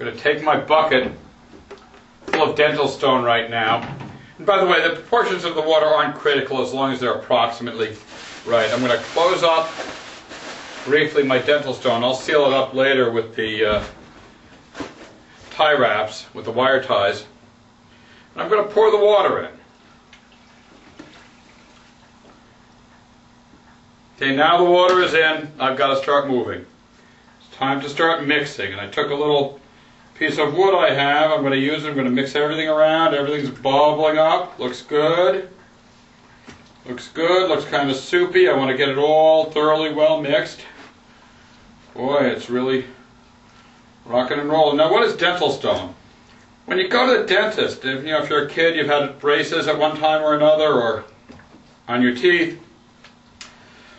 going to take my bucket full of dental stone right now. And by the way, the proportions of the water aren't critical as long as they're approximately right. I'm going to close up briefly my dental stone. I'll seal it up later with the tie wraps, with the wire ties. And I'm going to pour the water in. Okay, now the water is in. I've got to start moving. It's time to start mixing. And I took a little piece of wood I have. I'm going to use it. I'm going to mix everything around. Everything's bubbling up. Looks good. Looks good. Looks kind of soupy. I want to get it all thoroughly well mixed. Boy, it's really rocking and rolling. Now, what is dental stone? When you go to the dentist, if you're a kid, you've had braces at one time or another, or on your teeth,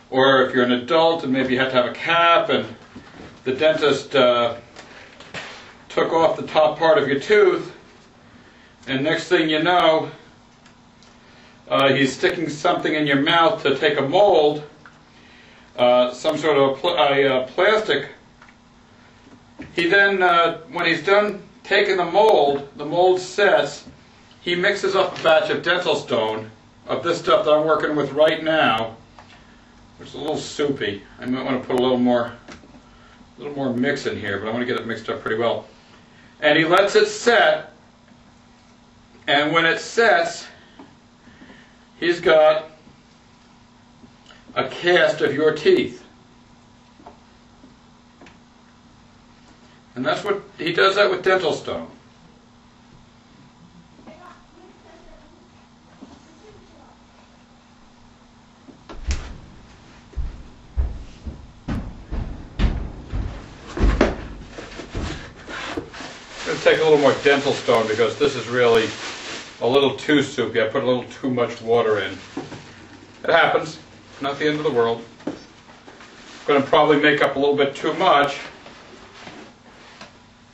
or if you're an adult and maybe you had to have a cap and the dentist took off the top part of your tooth, and next thing you know, he's sticking something in your mouth to take a mold, some sort of plastic. He then, when he's done taking the mold sets, he mixes up a batch of dental stone of this stuff that I'm working with right now, which is a little soupy. I might want to put a little more mix in here, but I want to get it mixed up pretty well. And he lets it set, and when it sets, he's got a cast of your teeth. And that's what he does that with dental stone. I'm going to take a little more dental stone because this is really a little too soupy. I put a little too much water in. It happens. Not the end of the world. I'm going to probably make up a little bit too much.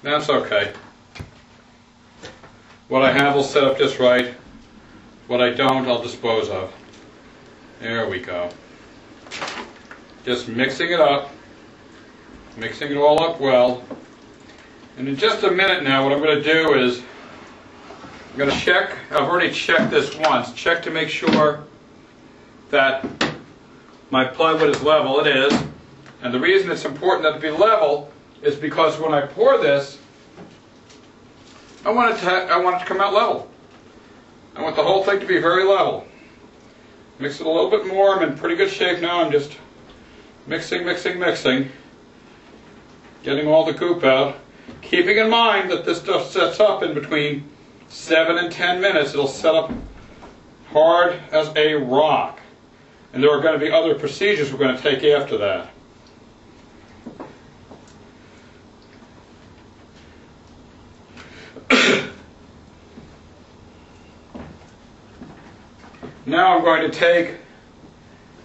That's okay. What I have will set up just right. What I don't, I'll dispose of. There we go. Just mixing it up. Mixing it all up well. And in just a minute now, what I'm going to do is I'm going to check. I've already checked this once. Check to make sure that my plywood is level. It is. And the reason it's important that it be level is because when I pour this, I want it to come out level. I want the whole thing to be very level. Mix it a little bit more. I'm in pretty good shape now. I'm just mixing, getting all the goop out. Keeping in mind that this stuff sets up in between 7 and 10 minutes. It'll set up hard as a rock. And there are going to be other procedures we're going to take after that. Now I'm going to take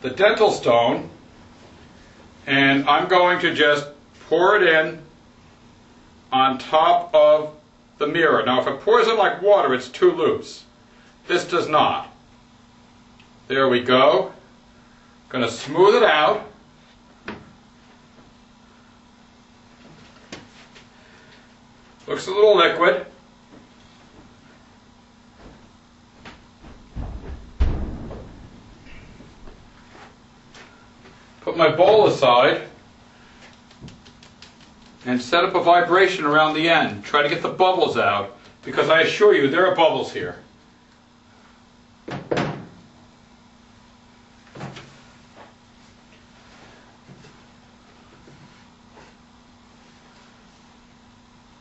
the dental stone and I'm going to just pour it in on top of the mirror. Now if it pours in like water, it's too loose. This does not. There we go. Going to smooth it out. Looks a little liquid. Put my bowl aside and set up a vibration around the end. Try to get the bubbles out, because I assure you there are bubbles here.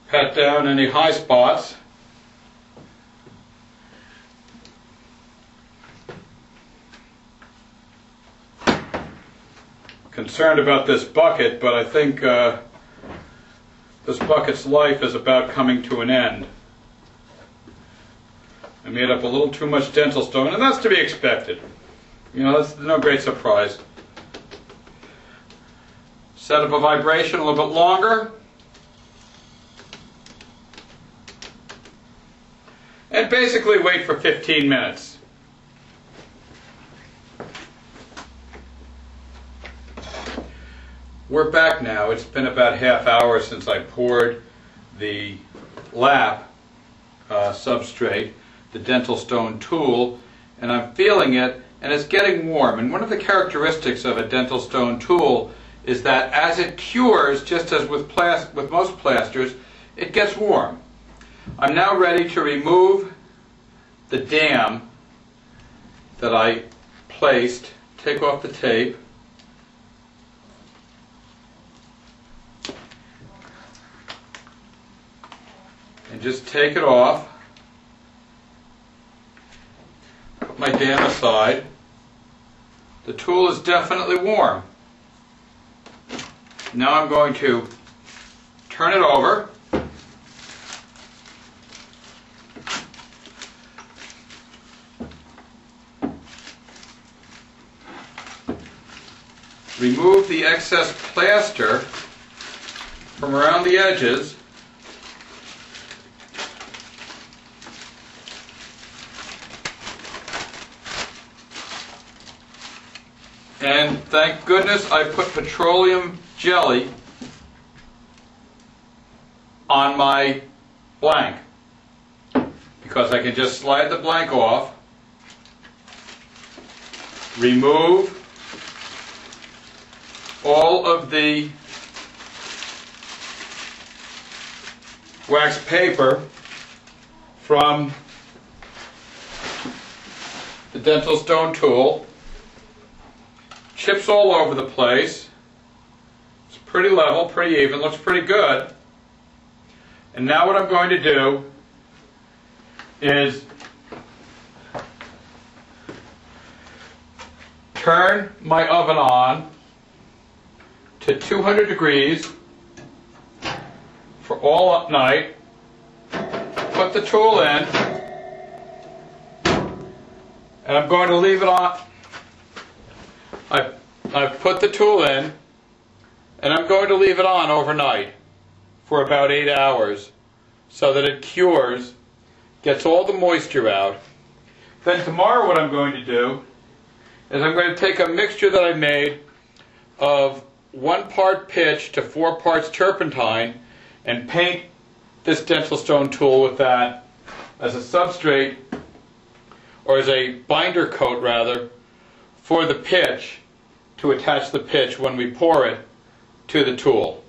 Pat down any high spots. Concerned about this bucket, but I think this bucket's life is about coming to an end. I made up a little too much dental stone, and that's to be expected. That's no great surprise. Set up a vibration a little bit longer. And basically wait for 15 minutes. We're back now. It's been about half hour since I poured the lap substrate, the dental stone tool, and I'm feeling it, and it's getting warm. And one of the characteristics of a dental stone tool is that as it cures, just as with most plasters, it gets warm. I'm now ready to remove the dam that I placed, take off the tape, and just take it off, put my dam aside. The tool is definitely warm. Now I'm going to turn it over. Remove the excess plaster from around the edges. And thank goodness I put petroleum jelly on my blank, because I can just slide the blank off, remove all of the wax paper from the dental stone tool. Chips all over the place. It's pretty level, pretty even, looks pretty good. And now what I'm going to do is turn my oven on to 200 degrees for all up night. Put the tool in, and I'm going to leave it on. I've put the tool in, and I'm going to leave it on overnight for about 8 hours so that it cures, gets all the moisture out. Then tomorrow what I'm going to do is I'm going to take a mixture that I made of 1 part pitch to 4 parts turpentine and paint this dental stone tool with that as a substrate, or as a binder coat rather, for the pitch, to attach the pitch when we pour it to the tool.